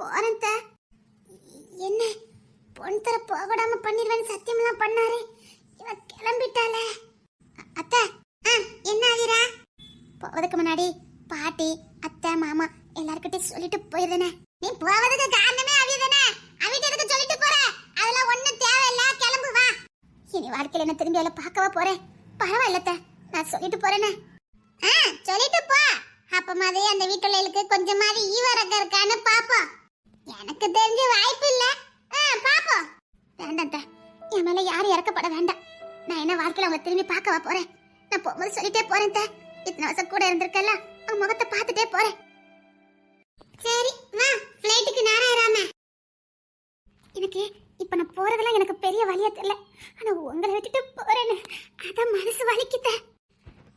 போறேன் தா. என்ன பொன் தர போகடாம பண்ணிடுவேன்னு சத்தியம்லாம் பண்ணாரு. இவ கிளம்பிட்டாளே. அத்தை என்ன ஆகிறா? போவதுக்கு முன்னாடி பாட்டி அத்தை மாமா எல்லார்கிட்டையும் சொல்லிட்டு போயிருந்தேனே. நீ போவதுக்கு காரணமே அவியதானே. அவிட்ட எதுக்கு சொல்லிட்டு போற? அதெல்லாம் ஒண்ணும் தேவையில்ல, கிளம்பு வா. இனி வாழ்க்கையில என்ன திரும்பி அவளை பார்க்கவா போறேன்? பரவாயில்ல அத்தை, நான் சொல்லிட்டு போறேனே. சொல்லிட்டு போ. அப்ப மாதிரி அந்த வீட்டுள்ளுக்கு கொஞ்சமாவது ஈவரக்கம் இருக்கான்னு பாப்போம். எனக்கு தெரிஞ்ச வாய்ப்பு இல்ல. பாப்போம். வேண்டாம் அத்தை, என் மேல யாரும் இறக்கப்பட வேண்டாம். நான் என்ன வாழ்க்கையில அவங்களை திரும்பி பார்க்கவா போறேன்? நான் போகும்போது சொல்லிட்டே போறேன் அத்தை. இத்தனை வருஷம் கூட இருந்திருக்கல, அவன் முகத்தை பார்த்துட்டே போறேன். சரி வா, ஃப்ளைட்டுக்கு நேரம் ஆறாம. எனக்கு இப்ப நான் போறதெல்லாம் எனக்கு பெரிய வலியா தெரியல. ஆனா உங்களை விட்டுட்டு போறேன்னு அதான் மனசு வலிக்குத.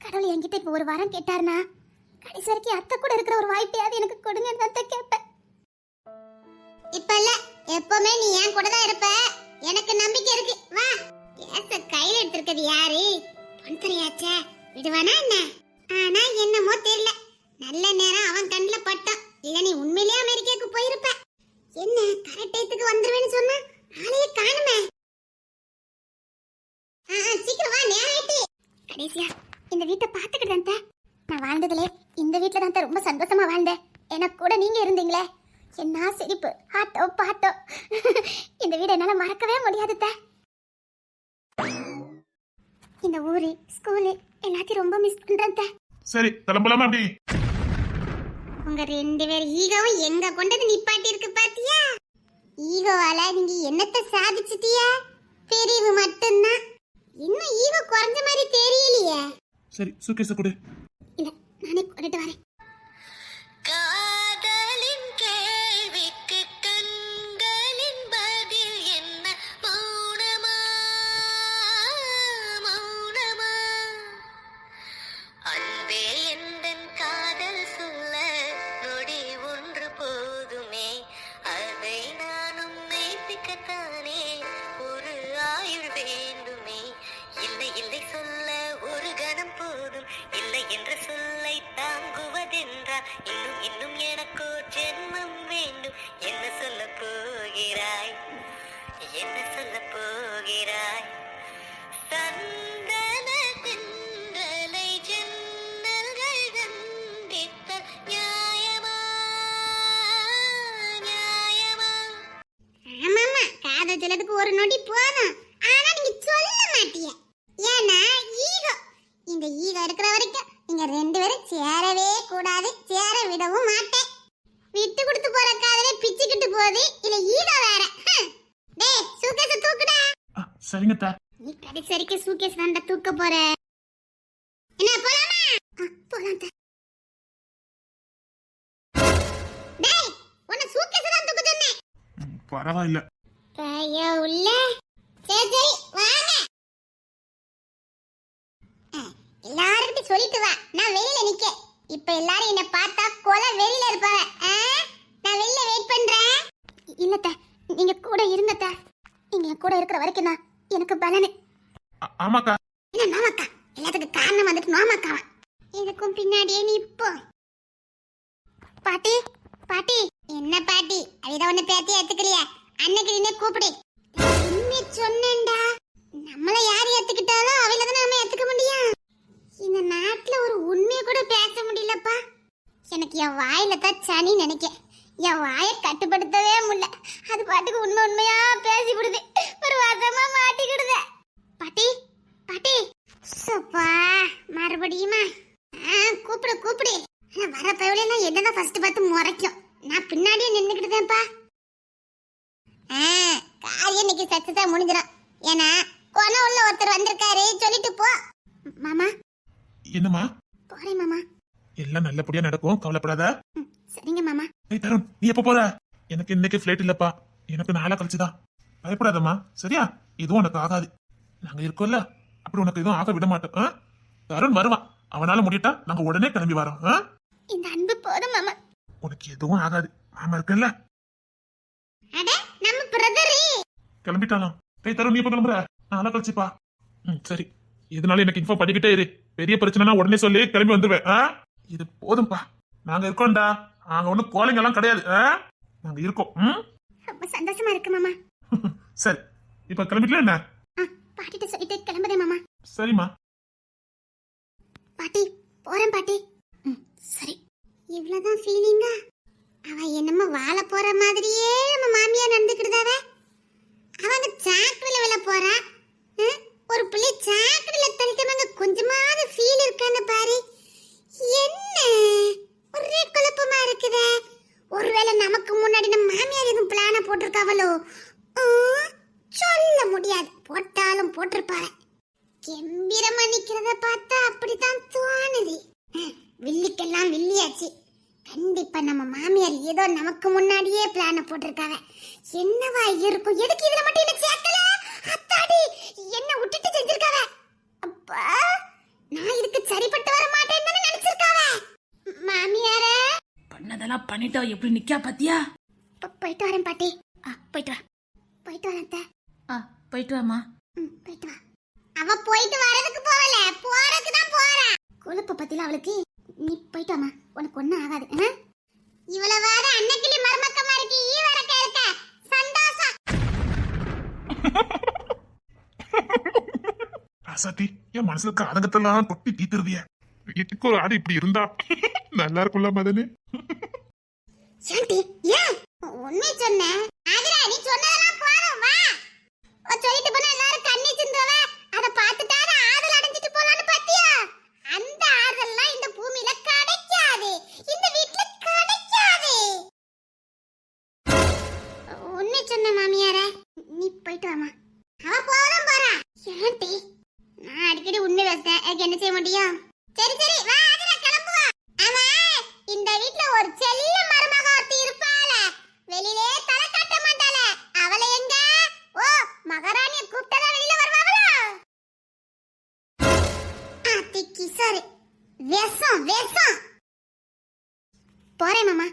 கடவுள் என்கிட்ட இப்ப ஒரு வாரம் கேட்டாருன்னா கடைசி வரைக்கும் அத்தை கூட இருக்கிற ஒரு வாய்ப்பையாவது எனக்கு கொடுங்கன்னு தான் கேட்பேன். இப்ப இல்ல, எப்பவுமே நீ என் கூட தான் இருப்ப. எனக்கு நம்பிக்கை இருக்கு. வா. கேஸ கையில எடுத்திருக்கிறது யாரு? பொன்தரையாச்சே, விடுவானா என்ன? ஆனா என்னமோ தெரியல, நல்ல நேரம் அவன் கண்ணுல பட்டான். இல்ல நீ உண்மையிலேயே அமெரிக்காவுக்கு போயிருப்ப. என்ன கரெக்ட் டைத்துக்கு வந்துருவேன்னு சொன்னா ஆளையே காணுமே. சீக்கிரம் வா, நேரம் ஆயிட்டு. கடைசியா இந்த வீட்டை பாத்துக்கிட்டேன். நான் வாழ்ந்ததுல இந்த வீட்டுல தான் ரொம்ப சந்தோஷமா வாழ்ந்தேன். எனக்கு கூட நீங்க இருந்தீங்களே. என்ன சிரிப்பு, ஆட்டோ பாட்டோ. இந்த வீடு என்னால மறக்கவே முடியாது. இந்த ஊரு ஸ்கூலு எல்லாத்தையும் ரொம்ப மிஸ் பண்றேன். சரி கிளம்பலாமா? அப்படி உங்க ரெண்டு பேர் ஈகோவும் எங்க கொண்டது நிப்பாட்டி இருக்கு பாத்தியா? ஈகோவால நீங்க என்னத்தை சாதிச்சிட்டியா? பிரிவு மட்டும்தான். இன்னும் ஈகோ குறைஞ்ச மாதிரி தெரியலையே. சரி சூட்கேஸ கொடு. இல்ல நானே கொண்டுட்டு வரேன். காதலின் கேள்விக்கு கண்களின் பதில் என்ன? மௌனமா மௌனமா? அன்பே எந்தன் காதல் சொல்ல நொடி ஒன்று போதுமே. அதை நானும் மெய்ப்பிக்கத்தானே ஒரு ஆயுள் வேண்டுமே. இல்லை இல்லை சொல்ல ஒரு கணம் போதும். இல்லை என்ற சொல்லை தாங்குவதென்றா இன்னும் இன்னும் எனக்கோ ஜென்மம் வேண்டும். என்ன சொல்ல போகிறாய்? என்ன சொல்ல போகிறாய்? சந்தன தென்றலை ஜன்னல்கள் தந்தித்தல் நியாயமா நியாயமா? ஆமாமா, காதல் சொல்லதுக்கு ஒரு நொடி போதும். ஆனா நீங்க சொல்ல மாட்டீங்க. ஏன்னா ஈகோ. இந்த ஈகோ இருக்கிற வரைக்கும் நீங்க ரெண்டு பேரும் சேரவே கூடாது. சேர விடவும் மாட்டேன். விட்டு கொடுத்து போற காதலே பிச்சுக்கிட்டு போகுது. இல்ல ஈகோ வேற. டேய் சூக்கேஸ தூக்குடா. சரிங்க தா. நீ கடைசி வரைக்கும் சூக்கேஸ் தான்டா தூக்க போற. என்ன போலாமா? போலாம் தா. டேய் உன்னை சூக்கேஸ் தான் தூக்க சொன்னேன். பரவாயில்ல. ஐயோ உள்ள. சரி சரி வாங்க. எல்லாரும் சொல்லிட்டு வா, நான் வெளியில நிக்க. இப்ப எல்லாரும் என்ன பார்த்தா கொலை வெளியில இருப்பாங்க. நான் வெளியில வெயிட் பண்றேன். இல்லத்த, நீங்க கூட இருங்கத்த. நீங்க கூட இருக்கிற வரைக்கும் தான் எனக்கு பலனு. ஆமாக்கா. என்ன நாமக்கா? எல்லாத்துக்கும் காரணம் வந்துட்டு நாமக்கா. எனக்கும் பின்னாடியே நீ இப்போ. பாட்டி பாட்டி. என்ன பாட்டி? அவித ஒண்ணு பேத்தி ஏத்துக்கலையா? அன்னைக்கு நின்னு கூப்பிடு. என்ன சொன்னேன்டா? நம்மள யார் ஏத்துக்கிட்டாலும் அவில தான் நாம ஏத்துக்க முடியும். இந்த நாட்டுல ஒரு உண்மையை கூட பேச முடியலப்பா. எனக்கு என் வாயில தான் சனி நினைக்க. என் வாயை கட்டுப்படுத்தவே முடியல. அது பாட்டுக்கு உண்மை உண்மையா பேசி விடுது. ஒரு வாசமா மாட்டிக்கிடுது. பாட்டி பாட்டி. சப்பா மறுபடியுமா? கூப்பிடு கூப்பிடு. ஆனா வர பயவுலாம் என்னதான் ஃபர்ஸ்ட் பார்த்து முறைக்கும். நான் பின்னாடியே நின்னுக்கிட்டுதேன்ப்பா. காரியம் இன்னைக்கு சக்சஸா முடிஞ்சிடும். ஏன்னா கொலை உள்ள ஒருத்தர் வந்திருக்காரு. சொல்லிட்டு போ. மாமா. என்னம்மா? போறேன் மாமா. எல்லாம் நல்லபடியா நடக்கும், கவலைப்படாத. சரிங்க மாமா. ஏய் தருண், நீ எப்ப போற? எனக்கு இன்னைக்கு ஃப்ளைட் இல்லப்பா. எனக்கு நாளா கழிச்சுதான். பயப்படாதம்மா, சரியா? எதுவும் உனக்கு ஆகாது. நாங்க இருக்கோம்ல, அப்படி உனக்கு எதுவும் ஆக விட மாட்டோம். தருண் வருவான். அவனால முடிட்டா நாங்க உடனே கிளம்பி வரோம். இந்த அன்பு போதும் மாமா. உனக்கு எதுவும் ஆகாது. மாமா இருக்கல்ல. அட நம்ம பிரதர் கிளம்பிட்டாலாம். ஏய் தருண், நீ எப்ப கிளம்புற? நாளா கழிச்சுப்பா. சரி, இதனால எனக்கு இன்ஃபோ பண்ணிக்கிட்டே இரு. பெரிய பிரச்சனைனா உடனே சொல்லி கிளம்பி வந்துருவேன். இது போதும்பா, நாங்க இருக்கோம்டா. நாங்க ஒன்னும் கோலைங்க எல்லாம் கிடையாது. நாங்க இருக்கோம். ம்? ரொம்ப சந்தோஷமா இருக்கு மாமா. சரி, இப்ப கிளம்பிட்டல என்ன? பாட்டிட்ட சொல்லிட்டு கிளம்புறேன் மாமா. சரிம்மா. பாட்டி போறேன் பாட்டி. சரி. இவ்வளவுதான் ஃபீலிங்கா? அவ என்னமோ வாழ போற மாதிரியே நம்ம மாமியா நடந்துக்கிடுதாவ. அவங்க சாக்கடையில விழ போறா. ஒரு பிள்ளை சாக்கடையில தள்ளிட்டவங்க கொஞ்சமாவது ஃபீல் இருக்கான்னு பாரு. என்ன ஒரே குழப்பமா இருக்குதே. ஒருவேளை நமக்கு முன்னாடி நம்ம மாமியார் எதுவும் பிளான போட்டிருக்காவளோ? சொல்ல முடியாது. போட்டாலும் போட்டிருப்பாரு. கம்பீரமா நிக்கிறத பார்த்தா அப்படித்தான் தோணுது. வில்லிக்கெல்லாம் வில்லியாச்சு. கண்டிப்பா நம்ம மாமியார் ஏதோ நமக்கு முன்னாடியே பிளான போட்டிருக்காவ. என்னவா இருக்கும்? எதுக்கு இதுல மட்டும் என்ன சேர்க்கல? அத்தாடி, என்ன விட்டுட்டு செஞ்சிருக்காவ. அப்பா, நான் இதுக்கு சரிப்பட்டு வர மாட்டேன்னு நினைச்சிருக்காவ. மாமியாரே, பண்ணதெல்லாம் பண்ணிட்டா எப்படி நிக்கா பாத்தியா? போயிட்டு வரேன் பாட்டி. போயிட்டு வா. போயிட்டு வரேன் அத்தை. போயிட்டு வாமா. போயிட்டு வா. அவ போயிட்டு வரதுக்கு போகல, போறதுக்கு தான் போறா. கொழுப்பு பத்தில அவளுக்கு. நீ போயிட்டு வாமா, உனக்கு ஒண்ணும் ஆகாது. இவள வேற அன்னைக்கிளி மருமக்கமா இருக்கு, ஈ வரக்க இருக்க. சந்தோஷம். ராசாத்தி, என் மனசுல இருக்க ஆதங்கத்தெல்லாம் கொட்டி தீத்துருவிய. வீட்டுக்கு ஒரு ஆடு இப்படி இருந்தா நல்லா இருக்கும்ல மதனு. சாந்தி, ஏன் உண்மை சொன்னேன்? ஆதிரா, நீ சொன்னதெல்லாம் போதும், வா. சொல்லிட்டு போனா எல்லாரும் கண்ணி சிந்துவ. அத பார்த்துட்டா ஆதல் அடைஞ்சிட்டு போலான்னு பாத்தியா? அந்த ஆதல்லாம் இந்த பூமியில கிடைக்காது, இந்த வீட்ல கிடைக்காது. உண்மை சொன்ன மாமியாரே, நீ போயிட்டு வாமா. அவ போறோம் போறா. சாந்தி, நான் அடிக்கடி உண்மை பேசுறேன், எனக்கு என்ன செய்ய முடியும்? சரி சரி, வா ஆதிரா, கிளம்புவா. ஆமா, இந்த வீட்ல ஒரு செல்ல மருமக ஒருத்தி இருப்பாள, வெளியிலே தலை காட்ட மாட்டாள. அவளை எங்க? ஓ, மகாராணிய கூப்பிட்டதா வெளியில வருவாங்களா? ஆத்திக்கு சரி. வேஷம் வேஷம். போறேன் மாமா.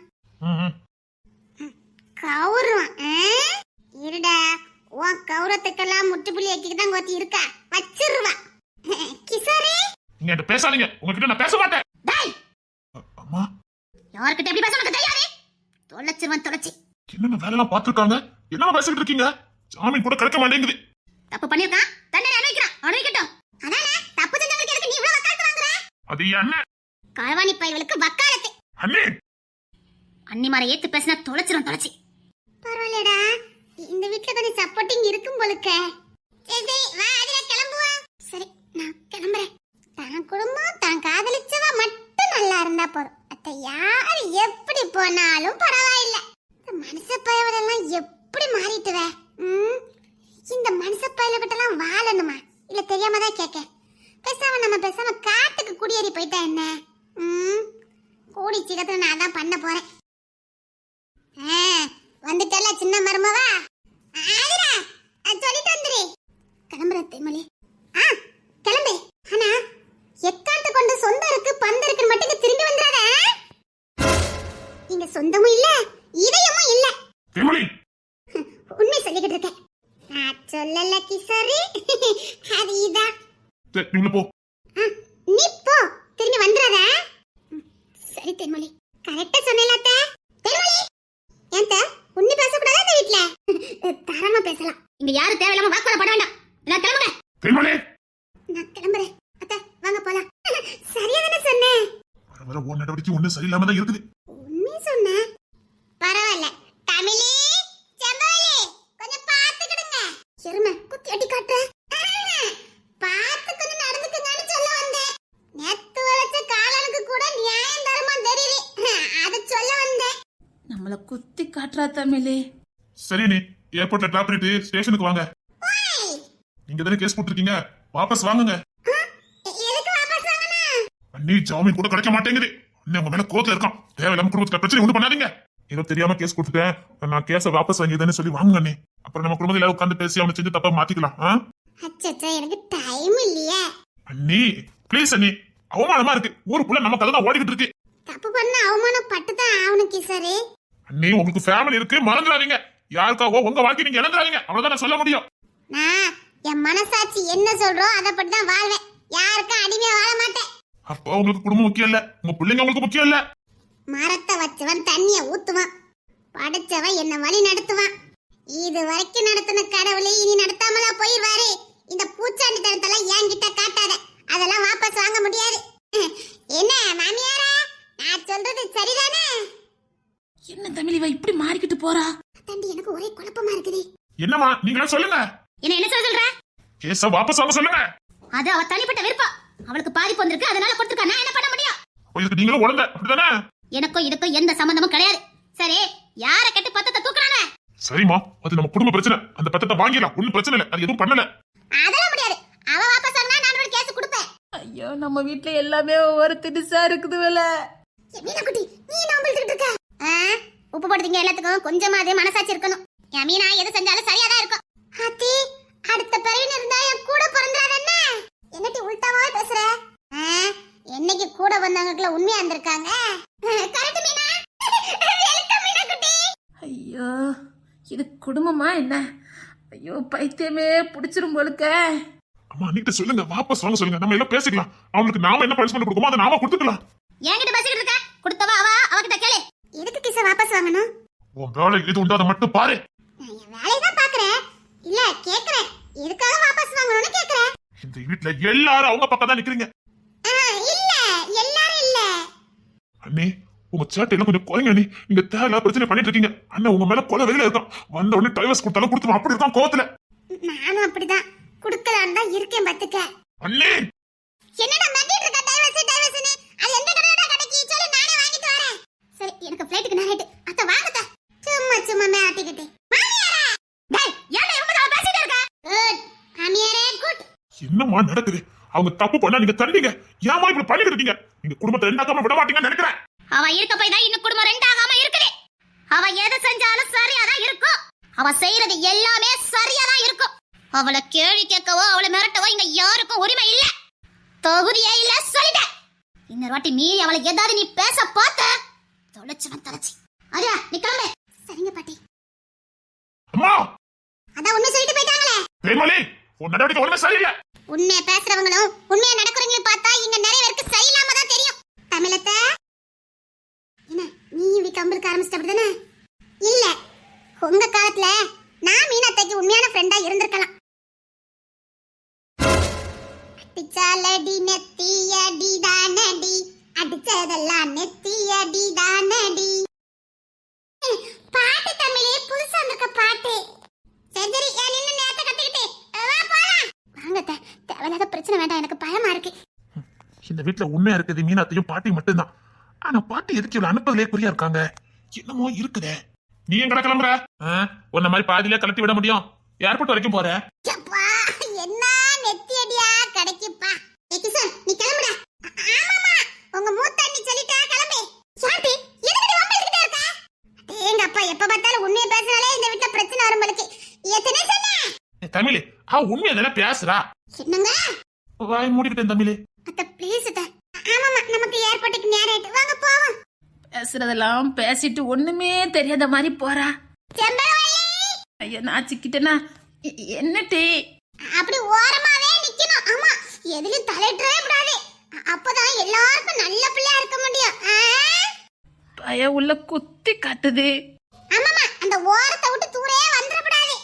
கௌரம் இருடா. உன் கௌரத்துக்கெல்லாம் முட்டுப்புள்ளி ஆக்கிட்டு தான் ஒருத்தி இருக்கா, வச்சிருவா. கிசாரி, நீங்க என்கிட்ட பேசாதீங்க. உங்ககிட்ட நான் பேச மாட்டேன். டேய், அம்மா, யார்கிட்ட எப்படி பேச உனக்கு தெரியாது? தொலைச்சிருவன் தொலைச்சி. என்னென்ன வேலையெல்லாம் பார்த்திருக்காங்க? என்னமா பேசிட்டு இருக்கீங்க? ஜாமீன் கூட கிடைக்க மாட்டேங்குது. தப்பு பண்ணிருக்கான், தண்டனை அனுபவிக்கிறான், அனுபவிக்கட்டும். அதானே தப்பு செஞ்சவங்களுக்கு எதுக்கு நீ இவ்வளவு வக்காலத்து வாங்குற? அது என்ன? களவாணி பையர்களுக்கு வக்காலத்து. அண்ணே, அன்னிமாரை ஏத்து பேசினா தொலைச்சிரும் தொலைச்சி. பரவாயில்லடா, இந்த வீட்ல கொஞ்சம் சப்போர்ட்டிங் இருக்கும் போலுக்க. சரி சரி, வா அதில கிளம்புவா. சரி, நான் கிளம்புறேன். தான் குடும்பம் தான் காதலிச்சவ மட்டும் நல்லா இருந்தா போதும். அத்தை யார் எப்படி போனாலும் பரவாயில்லை. இந்த மனுஷ பயவரெல்லாம் எப்படி மாறிட்டுவ? இந்த மனுஷ பயலகிட்டலாம் வாழணுமா? இல்ல தெரியாம தான் கேட்க. பேசாம காட்டுக்கு குடியேறி போயிட்டா என்ன? கூடி சீக்கிரத்துல நான் தான் பண்ண போறேன். வந்துட்டல சின்ன மருமவா. ஆதிரா, சொல்லிட்டு வந்துரு. கிளம்புற தேமலி. கிளம்பு. ஆனா எக்காந்து கொண்டு சொந்தம் இருக்கு பந்தம் இருக்கு மட்டும் திரும்பி வந்துடாத. இங்க சொந்தமும் இல்ல, இதயமும் இல்ல. தேமலி, உண்மை சொல்லிக்கிட்டு இருக்கேன். நான் சொல்லல கிசரி. அது இதா. நீங்க போ. நீ போ, திரும்பி வந்துடாத. சரி தென்மொழி, கரெக்டா சொன்னேல அத்தை. தென்மொழி, ஏன்ட்ட உன்னை பேசக்கூடாதா இந்த வீட்ல? தாராளமா பேசலாம். இங்க யாரும் தேவையில்லாம வாக்குவாதம் பண்ண வேண்டாம். நான் கிளம்புறேன். தேமலி, நான் கிளம்புறேன். அத்தை வாங்க போலாம். சரியா தானே சொன்னேன்? வர ஓ நடவடிக்கை ஒண்ணு சரியில்லாம தான் இருக்குது. உண்மை சொன்னேன். பரவாயில்ல. தமிழி, செம்பவலி, கொஞ்சம் பாத்துக்கிடுங்க. எருமை குத்தி அடி காட்டு. பாத்து கொஞ்சம் நடந்துக்குங்கன்னு சொல்ல வந்தேன். நேத்து வளைச்ச காலனுக்கு கூட நியாயம் தர்மம் தெரியல, அது சொல்ல வந்தேன். நம்மள குத்தி காட்டுறா தமிழே. சரி, நீ ஏர்போர்ட்ல டிராப் பண்ணிட்டு ஸ்டேஷனுக்கு வாங்க. நீங்க தானே கேஸ் போட்டிருக்கீங்க, வாபஸ் வாங்குங்க. எதுக்கு வாபஸ் வாங்கணும்? அண்ணி ஜாமீன் கூட கிடைக்க மாட்டேங்குது. அண்ணி உங்க மேல கோவத்துல இருக்கான். தேவையில்லாம குடும்பத்துல பிரச்சனை ஒண்ணு பண்ணாதீங்க. ஏதோ தெரியாம கேஸ் கொடுத்துட்டேன், நான் கேஸ வாபஸ் வாங்கியதுன்னு சொல்லி வாங்குங்க அண்ணி. அப்புறம் நம்ம குடும்பத்துல உட்காந்து பேசி அவனை செஞ்சு தப்பா மாத்திக்கலாம். அச்சச்சோ, எனக்கு டைம் இல்லையே. அண்ணி ப்ளீஸ் அண்ணி, அவமானமா இருக்கு. ஊருக்குள்ள நம்ம கதை தான் ஓடிக்கிட்டு இருக்கு. தப்பு பண்ண அவமானப்பட்டு தான் ஆகணும் கிசாரி. அண்ணி, உங்களுக்கு ஃபேமிலி இருக்கு, மறந்துடாதீங்க. யாருக்காவோ உங்க வாழ்க்கை நீங்க இழந்துடாதீங்க, அவ்வளவுதான் நான் சொல்ல முடியும். நான் என் மனசாட்சி என்ன சொல்றோம் அதை பத்தி தான் வாழ்வேன். யாருக்கும் அடிமையா வாழ மாட்டேன். அப்போ உங்களுக்கு குடும்பம் முக்கியம் இல்ல, உங்க பிள்ளைங்க உங்களுக்கு முக்கியம் இல்ல. மரத்தை வச்சவன் தண்ணிய ஊத்துவான், படைச்சவன் என்ன வழி நடத்துவான். இது வரைக்கும் நடத்தின கடவுளே இனி நடத்தாமலா போயிடுவாரு. இந்த பூச்சாண்டி தனத்தெல்லாம் என்கிட்ட காட்டாத, அதெல்லாம் வாபஸ் வாங்க முடியாது. என்ன மாமியாரா, நான் சொல்றது சரிதானே? என்ன தமிழ் இவ இப்படி மாறிக்கிட்டு போறா? தம்பி எனக்கு ஒரே குழப்பமா இருக்குது. என்னம்மா நீங்களே சொல்லுங்க. என்ன சொல்ற? கேஸ வாபஸ் வாங்க சொல்லுங்க. அது அவ தனிப்பட்ட விருப்பம். அவளுக்கு பாதிப்பு வந்திருக்கு, அதனால கொடுத்துருக்கா. நான் என்ன பண்ண முடியும்? இதுக்கு நீங்களும் உடங்க, அப்படிதானே? எனக்கும் இதுக்கும் எந்த சம்பந்தமும் கிடையாது. சரி, யார கட்டி பத்தத்தை தூக்குறாங்க? சரிம்மா, அது நம்ம குடும்ப பிரச்சனை. அந்த பத்தத்தை வாங்கிடலாம், ஒண்ணும் பிரச்சனை இல்லை. அது எதுவும் பண்ணல. அதெல்லாம் முடியாது. அவ வாபஸ் வாங்கினா நான் ஒரு கேஸ் கொடுப்பேன். ஐயோ, நம்ம வீட்ல எல்லாமே ஒரு திடுசா இருக்குது வேல. மீனா குட்டி, நீ என்ன உம்பிட்டு இருக்க? உப்பு போடுறீங்க எல்லாத்துக்கும் கொஞ்சமாவது மனசாட்சி இருக்கணும். என் மீனா எது செஞ்சாலும் சரியாதான் இருக்கும். ஹாத்தி, அடுத்த பிறவின்னு இருந்தா என் கூட பிறந்தாத என்ன? என்னட்டி உல்டாவா பேசுற? என்னைக்கு கூட வந்தவங்களுக்குள்ள உண்மையா இருந்திருக்காங்க. கரெக்ட் மீனா. வெல்கம் மீனா குட்டி. ஐயோ, இது குடும்பமா என்ன? ஐயோ, பைத்தியமே பிடிச்சிரும் போலுக்க. அம்மா நீங்க சொல்லுங்க, வாபஸ் வாங்க சொல்லுங்க. நம்ம எல்லாம் பேசிக்கலாம். அவங்களுக்கு நாம என்ன பனிஷ்மெண்ட் கொடுக்கோமோ அதை நாம கொடுத்துக்கலாம். என்கிட்ட பேசிக்கிட்டு இருக்க? கொடுத்தவா அவகிட்ட கேளு. எதுக்கு கிச வாபஸ் வாங்கணும்? உன் வேலை இது உண்டு, அதை மட்டும் பாரு. நான் என் வேலையை தான் பாக்குறேன். இல்ல கேக்குறேன், எதுக்காக வாபஸ் வாங்கணும்னு கேக்குறேன். இந்த வீட்டுல எல்லாரும் அவங்க பக்கம் தான் நிக்கிறீங்க. இல்ல, எல்லாரும் இல்ல. அண்ணே, உங்க சேட்டையெல்லாம் கொஞ்சம் குறைங்க அண்ணே. நீங்க தேவையில்லாத பிரச்சனை பண்ணிட்டு இருக்கீங்க. அண்ணன் உங்க மேல கொலை வெளியில இருக்கான். வந்த உடனே டைவர்ஸ் கொடுத்தாலும் கொடுத்துருவோம், அப்படி இருக்கான் கோவத்துல. நானும் அப்படிதான் குடுக்கலான்னு தான் இருக்கேன் பாத்துக்க. அண்ணே, என்னடா மாட்டிட்டு இருக்க? டைவர்ஸ்னு அது எந்த கடையோட கடைக்கு சொல்லு, நானே வாங்கிட்டு வரேன். சரி, எனக்கு ஃளைட்டுக்கு நேரேட். அத வாங்குத. சும்மா மேட்டிக்கிட்டே. மாமியாரே, டேய் ஏன்டா இவங்க தான் பேசிட்டு இருக்க? குட் மாமியாரே, குட். என்னம்மா நடக்குது? அவங்க தப்பு பண்ணா நீங்க தண்டிங்க. ஏமா இப்படி பண்ணிட்டு இருக்கீங்க? நீங்க குடும்பத்தை ரெண்டாக்காம விட மாட்டீங்கன்னு நினைக்கிறேன். அவ இருக்க போய் தான் இன்னும் குடும்பம் ரெண்டாகாம இருக்குது. அவ எது செஞ்சாலும் சரியா தான் இருக்கும். அவ செய்யறது எல்லாமே சரியா தான் இருக்கும். அவளை கேள்வி கேட்கவோ அவளை மிரட்டவோ இங்க யாருக்கும் உரிமை இல்ல, தகுதியே இல்ல சொல்லிட்டேன். இன்னொரு வாட்டி மீறி அவளை ஏதாவது நீ பேச பார்த்த தொலைச்சவன் தொலைச்சி. அரியா, நீ கிளம்பு. சரிங்க பாட்டி. அம்மா, அதான் உண்மை சொல்லிட்டு போயிட்டாங்களே. தேன்மொழி, உன் நடவடிக்கை ஒண்ணுமே சரியில்லை. உண்மையா பேசுறவங்களும் உண்மையா நடக்கிறவங்களும் பார்த்தா இங்க நிறைய பேருக்கு சரியில்லாம தான் தெரியும். தமிழத்தை என்ன நீ இப்படி கம்பிருக்க ஆரம்பிச்சிட்ட அப்படிதானே? இல்ல, உங்க காலத்துல நான் மீனாத்தைக்கு உண்மையான ஃப்ரெண்டா இருந்திருக்கலாம். அடிச்சாலடி நெத்தியடி தானடி, அடிச்சதெல்லாம் நெத்தியடி தானடி. பாட்டு தமிழே புதுசா இருக்க பாட்டு. சரி சரி, என்ன நேரத்தை கத்துக்கிட்டு வா போலாம். வாங்க அத்தை, தேவையில்லாத பிரச்சனை வேண்டாம், எனக்கு பயமா இருக்கு. இந்த வீட்டுல உண்மையா இருக்குது மீனாத்தையும் பாட்டி மட்டும்தான். ஆனா பாட்டி எதுக்கு இவ்வளவு அனுப்புறதுலே குறியா இருக்காங்க? என்னமோ இருக்குதே. நீ எங்கடா கிளம்புற? உன்ன மாதிரி பாதியிலே கலட்டி விட முடியும்? ஏர்போர்ட் வரைக்கும் போற? அப்பா, என்ன நெத்தியடியா கிடைக்குப்பா. கிஷன், நீ கிளம்புடா. ஆமாமா, உங்க மூத்த அண்ணி சொல்லிட்டா கிளம்பு. சாந்தி, எதுக்கு வம்பு எடுத்துட்டே இருக்க? எங்க அப்பா எப்ப பார்த்தாலும் உண்மையை பேசினாலே இந்த வீட்ல பிரச்சனை வரும் போலக்கு. எத்தனை சொன்ன? தமிழ், உண்மையை தானே பேசுறா. என்னங்க? வாய் மூடிக்கிட்டேன் தமிழ். அத்தை ப்ளீஸ் அத்தை. ஆமாமா, நமக்கு ஏர்போர்ட்டுக்கு நேரேட். வாங்க போவோம். பேசுறதெல்லாம் பேசிட்டு ஒண்ணுமே தெரியாத மாதிரி போறா. செம்பரவள்ளி, ஐயோ, நான் சிக்கிட்டேனா? என்னட்டி? அப்படி ஓரமாவே நிக்கணும். ஆமா, எதுலயும் தலையிடவே கூடாது. அப்பதான் எல்லாருக்கும் நல்ல பிள்ளையா இருக்க முடியும். பய உள்ள குத்தி காட்டுது. ஆமாமா, அந்த ஓரத்தை விட்டு தூரே வந்துடக்கூடாது.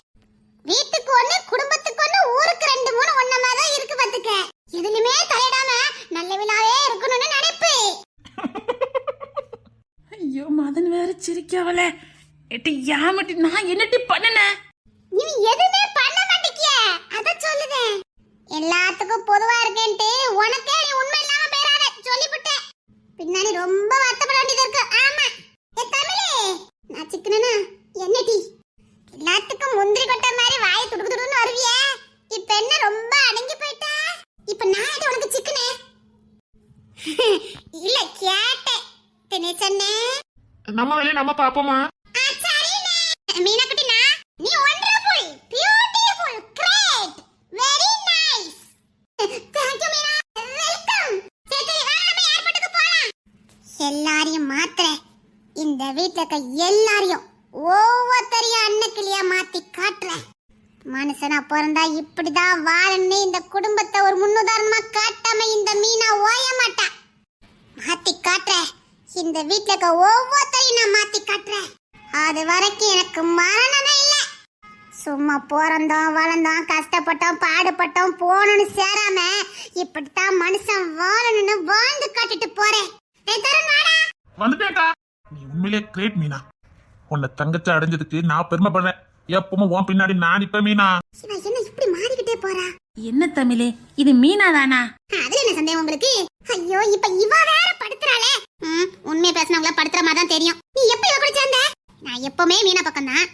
வீட்டுக்கு ஒண்ணு, குடும்பத்துக்கு ஒண்ணு, ஊருக்கு 2 3 ஒண்ணமா தான் இருக்கு பாத்துக்க. எதுலயுமே தலையிடாம நல்ல விழாவே இருக்கணும்னு நினைப்பு. ஐயோ, மதன் வேற சிரிக்கவல. எட்டி யாமட்டி, நான் என்னட்டி பண்ணனேன்? நீ எதுவுமே பண்ண மாட்டேக்கிய, அத சொல்லுதேன். எல்லாத்துக்கும் பொதுவா இருக்கேன்ட்டு உனக்கே நீ உண்மை இல்லாம பேராத சொல்லிவிட்டேன். பின்னாடி ரொம்ப வருத்தப்பட வேண்டியது இருக்கு. ஆமா ஏ தமிழே, நான் சிக்கனனா என்னடி எல்லாத்துக்கும் முந்திரி கொட்டை மாதிரி வாயை துடுக்கு துடுன்னு வருவியே. இப்ப என்ன ரொம்ப அடங்கி போயிட்ட? இப்ப நான் இது உனக்கு சிக்கனே இல்ல கேட்டேன். தினேசண்ணே, நம்ம வேலையை நம்ம பாப்போமா? சரிண்ணே. மீனாக்குட்டினா, நீ wonderful, beautiful, great, very nice. Thank you Meena. Welcome. சரி வா, நம்ம ஏர்போர்ட்டுக்கு போலாம். எல்லாரையும் மாத்துற இந்த வீட்ல இருக்க எல்லாரையும் ஒவ்வொருத்தரையும் அன்னைக்கிளியா மாத்தி காட்டுறேன். மனுஷனா பிறந்தா இப்படிதான் வாழன்னு இந்த குடும்பத்தை ஒரு முன்னுதாரணமா காட்டாம இந்த மீனா ஓய மாட்டா. மாத்தி காட்டுற இந்த வீட்ல இருக்க ஒவ்வொருத்தரையும் நான் மாத்தி காட்டுறேன். அது வரைக்கும் எனக்கு மரணமே இல்ல. சும்மா பிறந்தோம் வளர்ந்தோம் கஷ்டப்பட்டோம் பாடுபட்டோம் போகணும்னு சேராம இப்படித்தான் மனுஷன் வாழணும்னு வாழ்ந்து காட்டிட்டு போறேன். டேய் தருண் வாடா. வந்துட்டேக்கா. நீ உண்மையிலே கிரேட் மீனா. உன்னை தங்கச்சி அடைஞ்சதுக்கு நான் பெருமைப்படுறேன். எப்பவும் உன் பின்னாடி நான் இப்ப மீனா. இவன் என்ன இப்படி மாறிக்கிட்டே போறா? என்ன தமிழே, இது மீனா தானா? அதுல என்ன சந்தேகம் உங்களுக்கு? ஐயோ இப்ப இவ வேற படுத்துறாளே. உண்மையை பேசினவங்கள படுத்துற மாதிரி தான் தெரியும். நீ எப்ப இவ கூட சேர்ந்த? நான் எப்பவுமே மீனா பக்கம் தான்.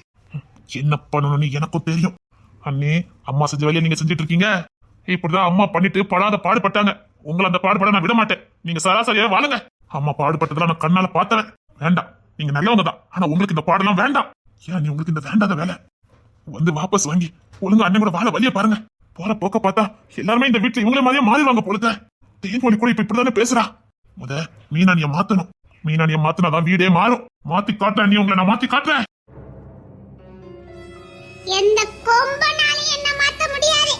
என்ன பண்ணணும்னு எனக்கும் தெரியும். அண்ணே, அம்மா செஞ்ச வேலையை நீங்க செஞ்சுட்டு இருக்கீங்க. இப்படிதான் அம்மா பண்ணிட்டு படாத பாடுபட்டாங்க. உங்களை அந்த பாடுபட நான் விட மாட்டேன். நீங்க சராசரியா வாழுங்க. அம்மா பாடுபட்டதெல்லாம் நான் கண்ணால பார்த்தவன். வேண்டாம், நீங்க நல்லவங்க தான். ஆனா உங்களுக்கு இந்த பாடெல்லாம் வேண்டாம். ஏன் நீ உங்களுக்கு இந்த வேண்டாத வேலை வந்து வாபஸ் வாங்கி ஒழுங்கு அண்ணன் கூட வாழ வழிய பாருங்க. போற போக்க பார்த்தா எல்லாருமே இந்த வீட்டுல இவங்களே மாதிரியே மாறிடுவாங்க பொழுது. தேன்மொழி கூட இப்ப இப்படிதானே பேசுறா. மீனானிய மாத்தணும். மீனானிய மாத்தினாதான் வீடே மாறும். மாத்தி காட்டுறேன். நீ உங்களை நான் மாத்தி காட்டுறேன். எந்த கொம்பனாலும் என்ன மாத்த முடியாது.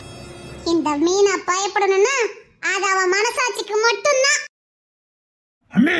இந்த மீனா பயப்படணும்னா அது அவ மனசாட்சிக்கு மட்டும்தான். அண்ணே